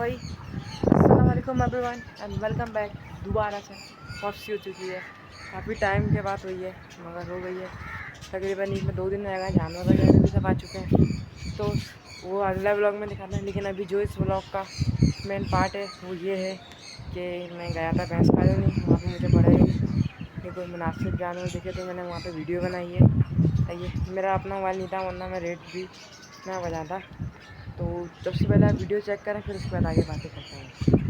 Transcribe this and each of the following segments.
भाई अस्सलाम वालेकुम एवरीवन एंड वेलकम बैक। दोबारा से वापसी हो चुकी है, काफ़ी टाइम के बाद हुई है मगर हो गई है। तकरीबन इसमें 2 दिन रहेगा, जानवर वगैरह भी सब आ चुके हैं तो वो अगला ब्लॉग में दिखाना है। लेकिन अभी जो इस ब्लॉग का मेन पार्ट है वो ये है कि मैं गया था भैंस कॉलोनी। वहाँ पर मुझे बड़ा ही कोई मुनासिब जानवर दिखे तो मैंने वहाँ पर वीडियो बनाई है। ये मेरा अपना मोबाइल नहीं था, वरना मैं रेट भी ना बजाता। तो सबसे पहले आप वीडियो चेक करें, फिर उसके बाद आगे बातें करते हैं।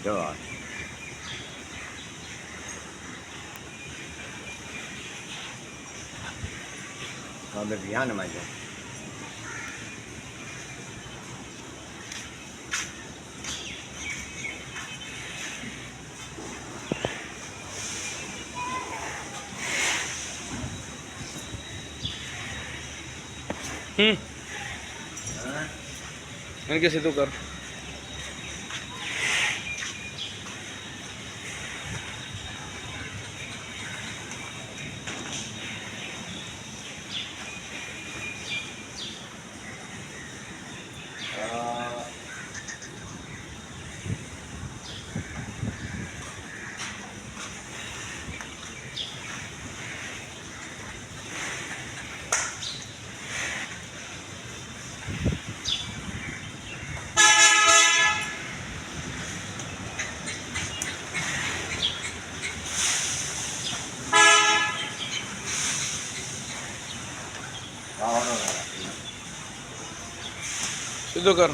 Go on. Well, they're beyond him, I guess. इनके सिद्धू कर सिद्धू कर।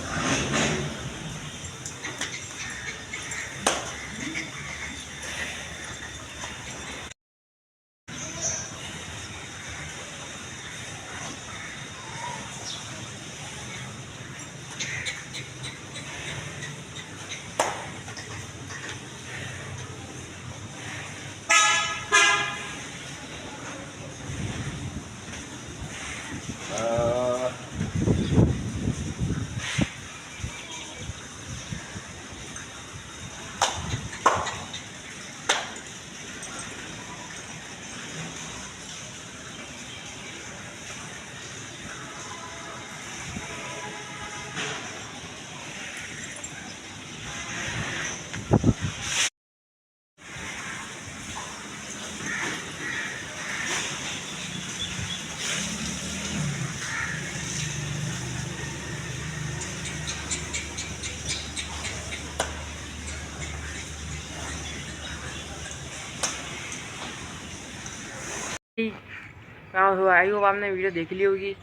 आई होप आपने वीडियो देख ली होगी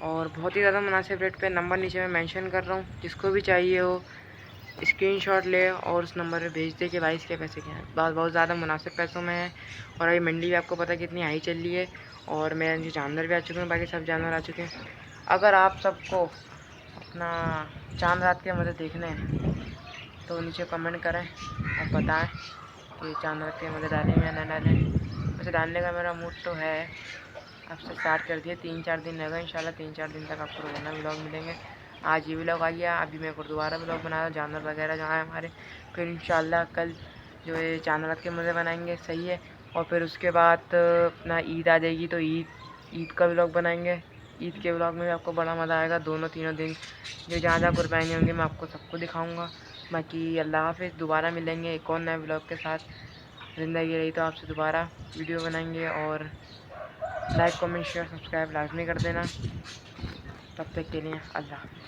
और बहुत ही ज़्यादा मुनासिब रेट पे नंबर नीचे में मेंशन कर रहा हूँ। जिसको भी चाहिए हो स्क्रीनशॉट ले और उस नंबर पे भेज दे कि भाई इसके पैसे क्या हैं। बहुत ज़्यादा मुनासिब पैसों में है। और अभी मंडी भी आपको पता है कितनी हाई चल रही है। और मेरे जानवर भी आ चुके हैं, बाकी सब जानवर आ चुके हैं। अगर आप सबको अपना चांद रात के मज़े देखने हैं तो नीचे कमेंट करें और बताएं कि चांद रात के मज़े डालें या ना डालें। वैसे डालने का मेरा मूड तो है, आपसे स्टार्ट कर दिया। 3-4 दिन रहेगा इंशाल्लाह। 3-4 दिन तक आपको रोज़ाना व्लॉग मिलेंगे। आज ये व्लॉग आ गया, अभी मैं दोबारा व्लॉग बनाया जानवर वगैरह जहाँ है हमारे। फिर इंशाल्लाह कल जो है चांद रात के मज़े बनाएंगे, सही है। और फिर उसके बाद अपना ईद आ जाएगी तो ईद का व्लॉग बनाएंगे। ईद के व्लॉग में भी आपको बड़ा मज़ा आएगा। दोनों तीनों दिन जो जहाँ जहाँ कुर्बानी होंगी मैं आपको सबको दिखाऊँगा। बाकी अल्लाह हाफिज़, दोबारा मिलेंगे एक और नए व्लॉग के साथ। ज़िंदगी रही तो आपसे दोबारा वीडियो बनाएंगे। और लाइक कमेंट शेयर सब्सक्राइब लाजमी कर देना। तब तक के लिए अल्लाह हाफ़िज़।